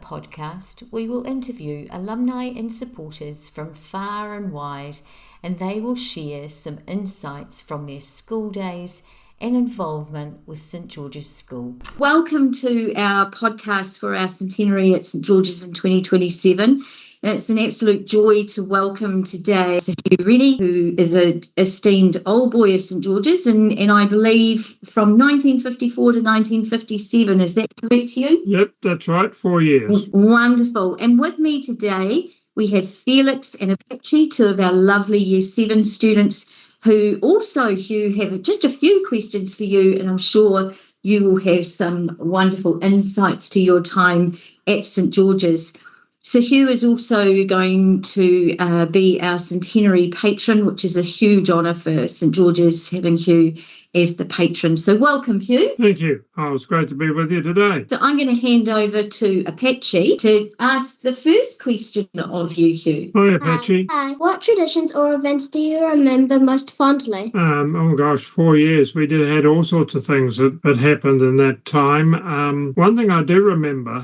podcast, we will interview alumni and supporters from far and wide, and they will share some insights from their school days and involvement with St George's School. Welcome to our podcast for our centenary at St George's in 2027. And it's an absolute joy to welcome today Hugh Rennie, who is an esteemed old boy of St George's, and I believe from 1954 to 1957. Is that correct, Hugh? Yep, that's right, 4 years. Wonderful. And with me today, we have Felix and Apache, two of our lovely Year 7 students, who also, Hugh, have just a few questions for you, and I'm sure you will have some wonderful insights to your time at St George's. So Hugh is also going to be our centenary patron, which is a huge honour for St George's, having Hugh as the patron. So welcome, Hugh. Thank you. Oh, it's great to be with you today. So I'm going to hand over to Apache to ask the first question of you, Hugh. Hi, Apache. Hi. What traditions or events do you remember most fondly? 4 years. We had all sorts of things that happened in that time. One thing I do remember,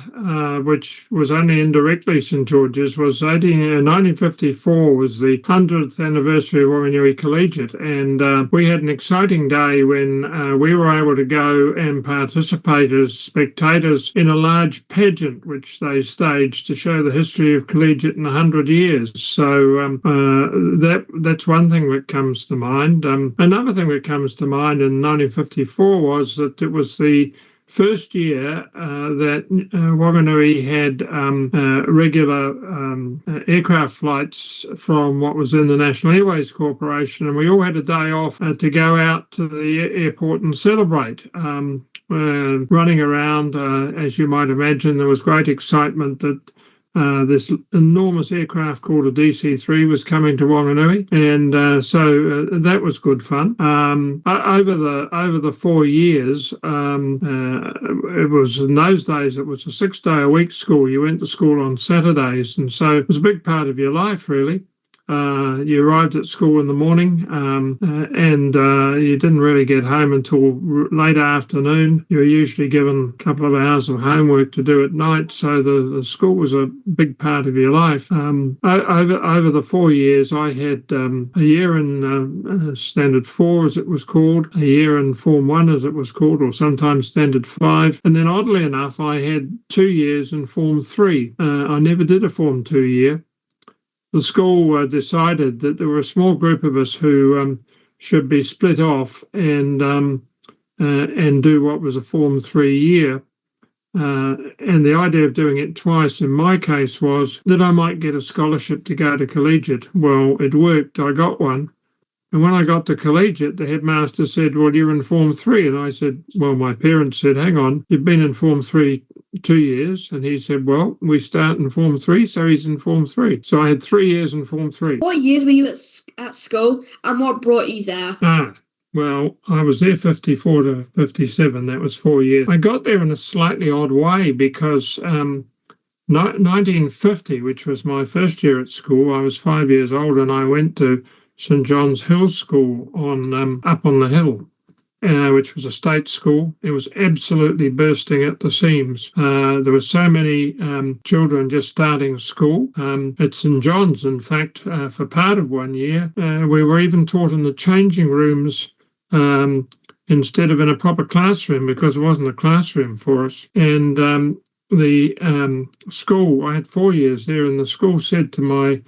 which was only indirectly St George's, was 1954 was the 100th anniversary of Whanganui Collegiate, and we had an exciting day when we were able to go and participate as spectators in a large pageant which they staged to show the history of collegiate in 100 years. So that's one thing that comes to mind. Another thing that comes to mind in 1954 was that it was the first year that Whanganui had regular aircraft flights from what was then the National Airways Corporation, and we all had a day off to go out to the airport and celebrate. Running around, as you might imagine, there was great excitement that this enormous aircraft called a DC-3 was coming to Whanganui, and so that was good fun. Over the 4 years, it was in those days it was a 6-day-a-week school. You went to school on Saturdays, and so it was a big part of your life, really. You arrived at school in the morning, and you didn't really get home until late afternoon. You were usually given a couple of hours of homework to do at night, so the school was a big part of your life. Over the 4 years, I had a year in Standard 4, as it was called, a year in Form 1, as it was called, or sometimes Standard 5, and then oddly enough, I had 2 years in Form 3. I never did a Form 2 year. The school decided that there were a small group of us who should be split off and do what was a Form 3 year. And the idea of doing it twice in my case was that I might get a scholarship to go to collegiate. Well, it worked. I got one. And when I got to collegiate, the headmaster said, well, you're in Form 3. And I said, well, my parents said, hang on, you've been in Form 3 2 years. And he said, well, we start in Form 3, so he's in Form 3. So I had 3 years in Form 3. What years were you at school, and what brought you there? Well, I was there 54 to 57. That was 4 years. I got there in a slightly odd way because 1950, which was my first year at school, I was 5 years old, and I went to St John's Hill School up on the hill, which was a state school. It was absolutely bursting at the seams. There were so many children just starting school. At St John's, in fact, for part of 1 year, we were even taught in the changing rooms instead of in a proper classroom, because it wasn't a classroom for us. And the school, I had 4 years there, and the school said to my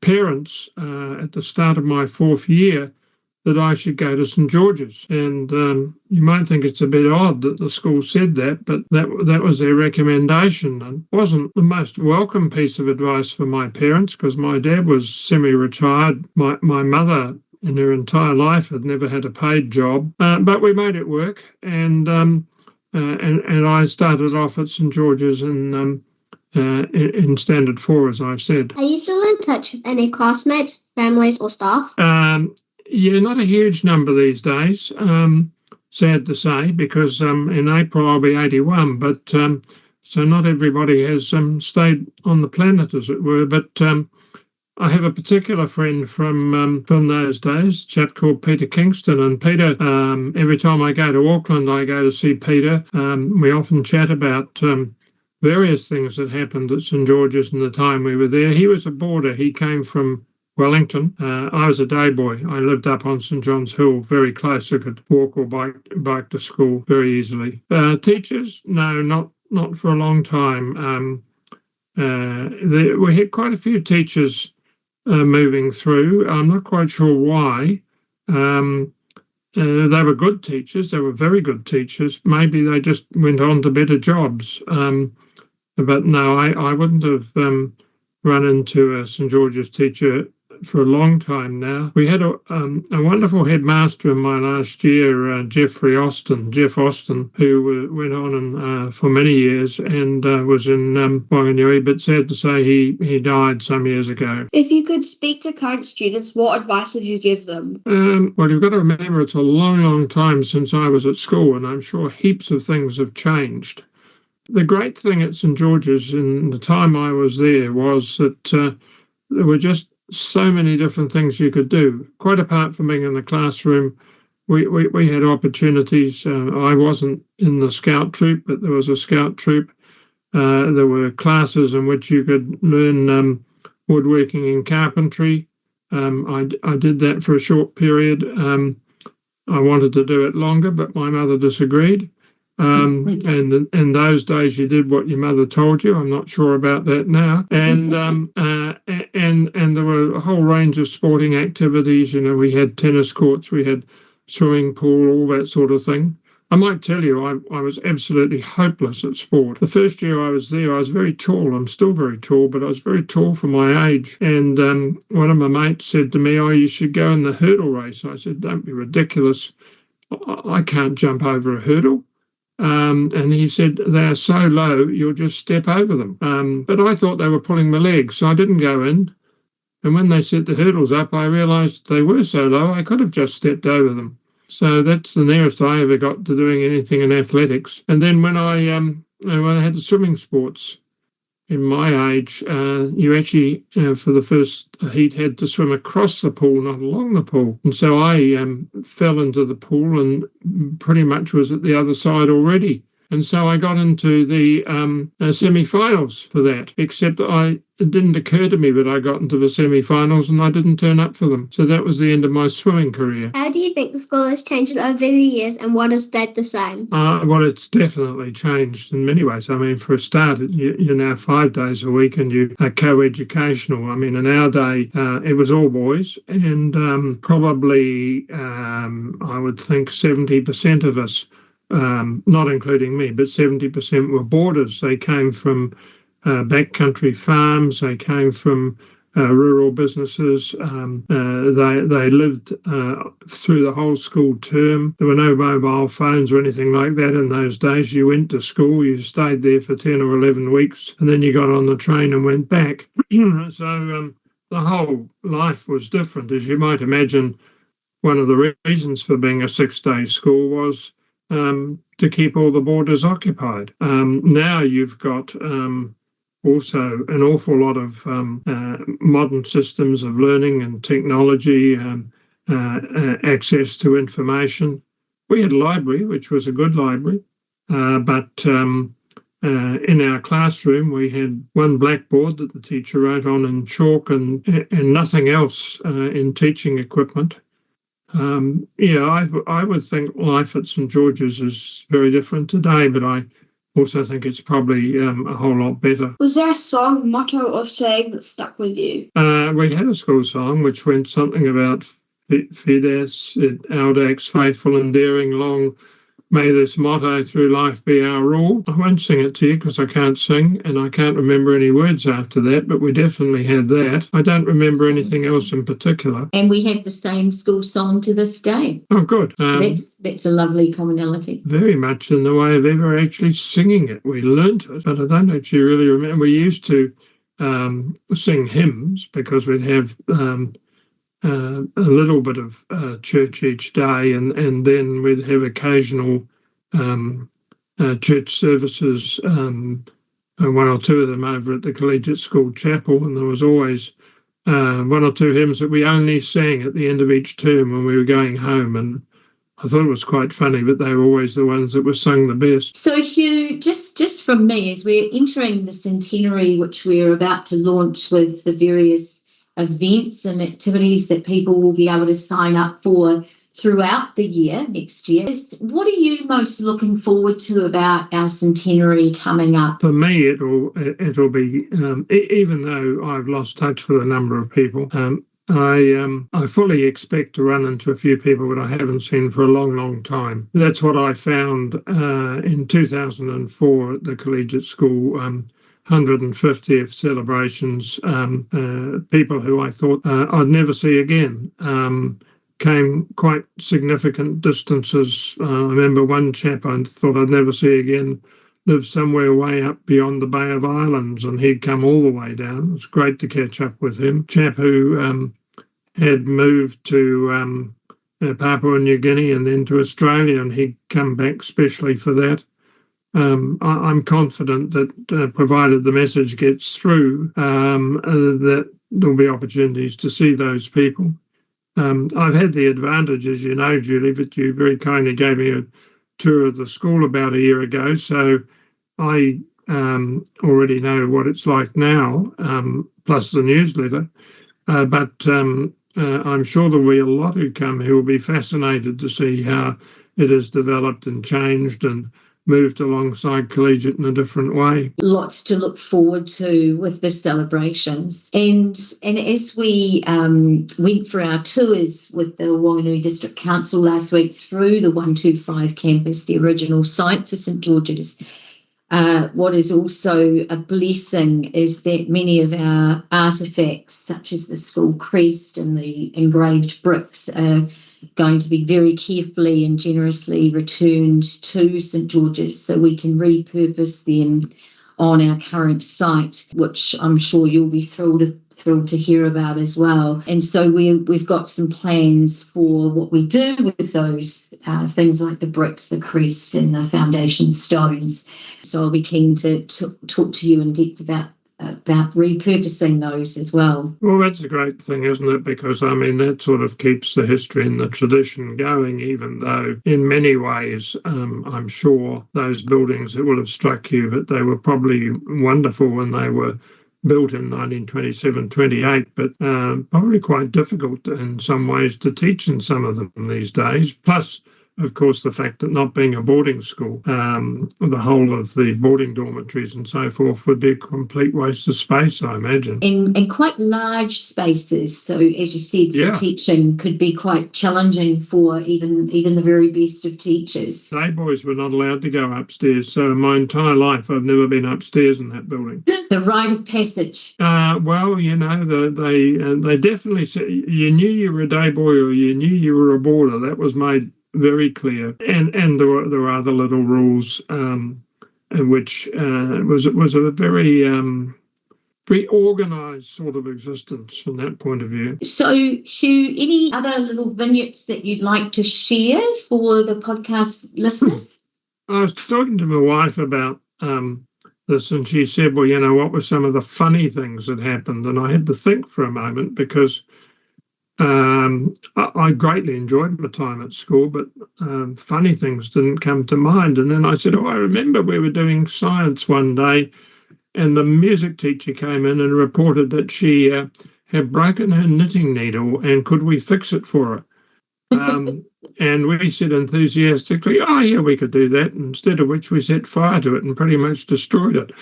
parents at the start of my 4th year that I should go to St George's. And you might think it's a bit odd that the school said that, but that was their recommendation. And it wasn't the most welcome piece of advice for my parents, because my dad was semi-retired. My mother, in her entire life, had never had a paid job, but we made it work. And I started off at St George's in Standard 4, as I've said. Are you still in touch with any classmates, families, or staff? Yeah, not a huge number these days, sad to say, because in April I'll be 81, but so not everybody has stayed on the planet, as it were. But I have a particular friend from those days, a chap called Peter Kingston. And Peter, every time I go to Auckland, I go to see Peter. We often chat about various things that happened at St George's in the time we were there. He was a boarder. He came from Wellington. I was a day boy. I lived up on St John's Hill, very close. I could walk or bike to school very easily. Teachers? No, not for a long time. We had quite a few teachers moving through. I'm not quite sure why. They were good teachers. They were very good teachers. Maybe they just went on to better jobs. But no, I wouldn't have run into a St George's teacher for a long time now. We had a wonderful headmaster in my last year, Jeff Austin, who went on for many years and was in Wanganui, but sad to say he died some years ago. If you could speak to current students, what advice would you give them? Well, you've got to remember it's a long, long time since I was at school, and I'm sure heaps of things have changed. The great thing at St George's in the time I was there was that there were just so many different things you could do. Quite apart from being in the classroom, we had opportunities. I wasn't in the scout troop, but there was a scout troop. There were classes in which you could learn woodworking and carpentry. I did that for a short period. I wanted to do it longer, but my mother disagreed. And in those days, you did what your mother told you. I'm not sure about that now. And there were a whole range of sporting activities. You know, we had tennis courts, we had swimming pool, all that sort of thing. I might tell you, I was absolutely hopeless at sport. The first year I was there, I was very tall. I'm still very tall, but I was very tall for my age. And one of my mates said to me, "Oh, you should go in the hurdle race." I said, "Don't be ridiculous. I can't jump over a hurdle." And he said, "They are so low, you'll just step over them." But I thought they were pulling my leg, so I didn't go in. And when they set the hurdles up, I realised they were so low, I could have just stepped over them. So that's the nearest I ever got to doing anything in athletics. And then when I had the swimming sports, in my age, you actually, for the first heat, had to swim across the pool, not along the pool. And so I fell into the pool and pretty much was at the other side already. And so I got into the semi-finals for that, except it didn't occur to me that I got into the semi-finals and I didn't turn up for them. So that was the end of my swimming career. How do you think the school has changed over the years, and what has stayed the same? Well, it's definitely changed in many ways. I mean, for a start, you're now 5 days a week and you are co-educational. I mean, in our day, it was all boys, and probably I would think 70% of us, not including me, but 70% were boarders. They came from backcountry farms. They came from rural businesses. They lived through the whole school term. There were no mobile phones or anything like that in those days. You went to school, you stayed there for 10 or 11 weeks, and then you got on the train and went back. So the whole life was different. As you might imagine, one of the reasons for being a 6-day school was to keep all the boarders occupied. Now you've got also an awful lot of modern systems of learning and technology, access to information. We had a library, which was a good library, but in our classroom we had one blackboard that the teacher wrote on in chalk and nothing else in teaching equipment. I would think life at St George's is very different today, but I also think it's probably a whole lot better. Was there a song, motto, or saying that stuck with you? We had a school song which went something about Fides et audax, faithful and daring, long may this motto through life be our rule. I won't sing it to you because I can't sing and I can't remember any words after that, but we definitely had that. I don't remember anything else in particular. And we have the same school song to this day. Oh, good. So that's a lovely commonality. Very much in the way of ever actually singing it. We learnt it, but I don't actually really remember. We used to sing hymns because we'd have a little bit of church each day, and then we'd have occasional church services, one or two of them over at the collegiate school chapel, and there was always one or two hymns that we only sang at the end of each term when we were going home, and I thought it was quite funny, but they were always the ones that were sung the best. So Hugh, just from me, as we're entering the Centenary, which we're about to launch with the various events and activities that people will be able to sign up for throughout the year, next year, what are you most looking forward to about our Centenary coming up? For me, it'll be, even though I've lost touch with a number of people, I fully expect to run into a few people that I haven't seen for a long, long time. That's what I found in 2004 at the collegiate school, 150th celebrations. People who I thought I'd never see again came quite significant distances. I remember one chap I thought I'd never see again lived somewhere way up beyond the Bay of Islands, and he'd come all the way down. It was great to catch up with him. Chap who had moved to Papua New Guinea and then to Australia, and he'd come back specially for that. I'm confident that provided the message gets through, that there'll be opportunities to see those people. I've had the advantage, as you know, Julie, that you very kindly gave me a tour of the school about a year ago, so I already know what it's like now, plus the newsletter. But I'm sure there'll be a lot who come who will be fascinated to see how it has developed and changed and moved alongside collegiate in a different way. Lots to look forward to with the celebrations. And as we went for our tours with the Whanganui District Council last week through the 125 campus, the original site for St George's, what is also a blessing is that many of our artefacts, such as the school crest and the engraved bricks, are going to be very carefully and generously returned to St George's so we can repurpose them on our current site, which I'm sure you'll be thrilled to hear about as well. And so we've got some plans for what we do with those things like the bricks, the crest and the foundation stones. So I'll be keen to talk to you in depth about repurposing those as well. Well, that's a great thing, isn't it? Because, I mean, that sort of keeps the history and the tradition going, even though in many ways, I'm sure those buildings, it will have struck you that they were probably wonderful when they were built in 1927, 28, but probably quite difficult in some ways to teach in some of them these days. Plus, of course, the fact that not being a boarding school, the whole of the boarding dormitories and so forth would be a complete waste of space, I imagine. And quite large spaces. So, as you said, for teaching could be quite challenging for even the very best of teachers. Day boys were not allowed to go upstairs, so my entire life I've never been upstairs in that building. The rite of passage. Well, you know, they definitely said you knew you were a day boy or you knew you were a boarder. That was made very clear, and there were other little rules, which was a very organised sort of existence from that point of view. So, Hugh, any other little vignettes that you'd like to share for the podcast listeners? I was talking to my wife about this, and she said, well, you know, what were some of the funny things that happened? And I had to think for a moment because I greatly enjoyed my time at school, but funny things didn't come to mind. And then I said, I remember we were doing science one day and the music teacher came in and reported that she had broken her knitting needle and could we fix it for her? And we said enthusiastically, oh, yeah, we could do that. Instead of which we set fire to it and pretty much destroyed it.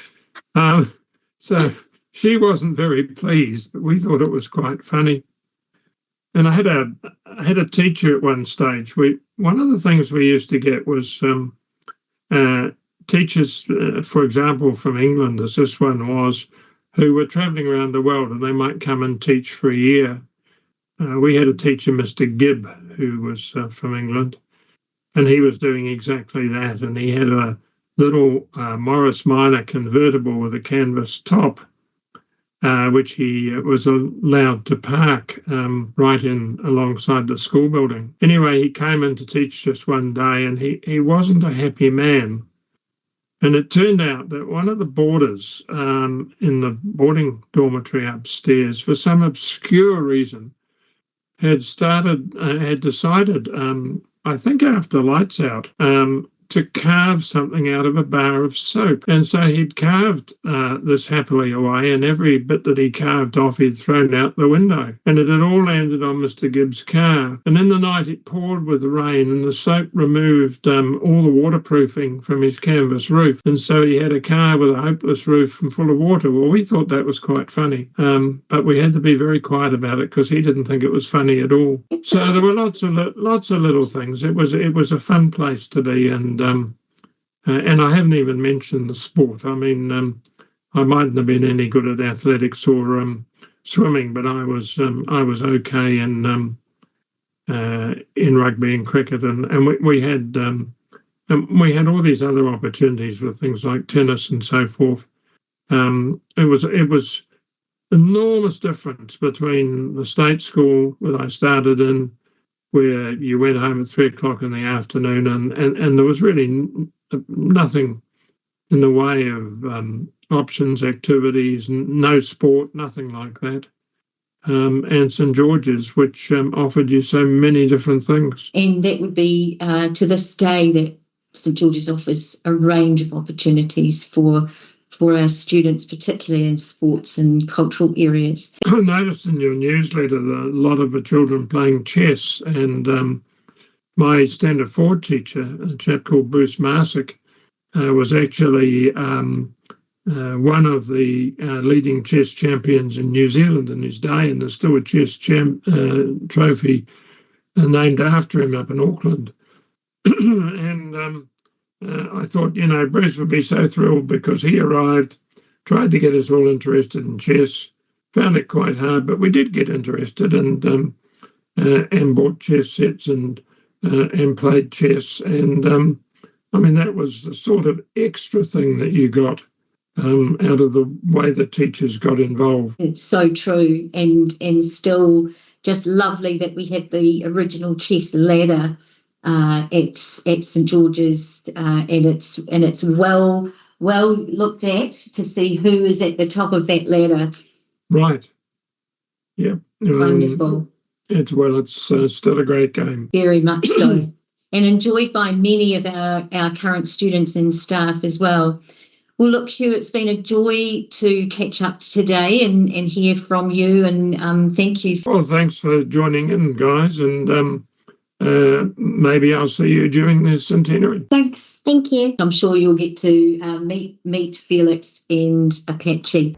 So she wasn't very pleased, but we thought it was quite funny. And I had a teacher at one stage. One of the things we used to get was teachers, for example, from England, as this one was, who were travelling around the world, and they might come and teach for a year. We had a teacher, Mr. Gibb, who was from England, and he was doing exactly that. And he had a little Morris Minor convertible with a canvas top, which he was allowed to park right in alongside the school building. Anyway, he came in to teach us one day, and he wasn't a happy man. And it turned out that one of the boarders in the boarding dormitory upstairs, for some obscure reason, had decided, I think after lights out, to carve something out of a bar of soap. And so he'd carved this happily away, and every bit that he carved off he'd thrown out the window. And it had all landed on Mr. Gibbs' car. And in the night it poured with rain, and the soap removed all the waterproofing from his canvas roof. And so he had a car with a hopeless roof and full of water. Well, we thought that was quite funny, but we had to be very quiet about it because he didn't think it was funny at all. So there were lots of little things. It was a fun place to be, and I haven't even mentioned the sport. I mean, I mightn't have been any good at athletics or swimming, but I was okay in rugby and cricket, and we had all these other opportunities with things like tennis and so forth. It was enormous difference between the state school that I started in, where you went home at 3:00 in the afternoon, and there was really nothing in the way of options, activities, no sport, nothing like that. And St George's, which offered you so many different things. And that would be to this day that St George's offers a range of opportunities for our students, particularly in sports and cultural areas. I noticed in your newsletter that a lot of the children playing chess, and my standard 4 teacher, a chap called Bruce Marsick, was actually one of the leading chess champions in New Zealand in his day, and there's still a chess trophy named after him up in Auckland. And I thought, Bruce would be so thrilled because he arrived, tried to get us all interested in chess, found it quite hard, but we did get interested, and bought chess sets and played chess. And I mean, that was the sort of extra thing that you got out of the way the teachers got involved. It's so true, and still just lovely that we had the original chess ladder at St George's, and it's well looked at to see who is at the top of that ladder. Right. Yeah. Wonderful. It's still a great game. Very much so, and enjoyed by many of our current students and staff as well. Well, look, Hugh, it's been a joy to catch up today and hear from you, and thank you. Well, thanks for joining in, guys, and maybe I'll see you during the Centenary. Thanks. Thank you. I'm sure you'll get to meet Felix and Apache.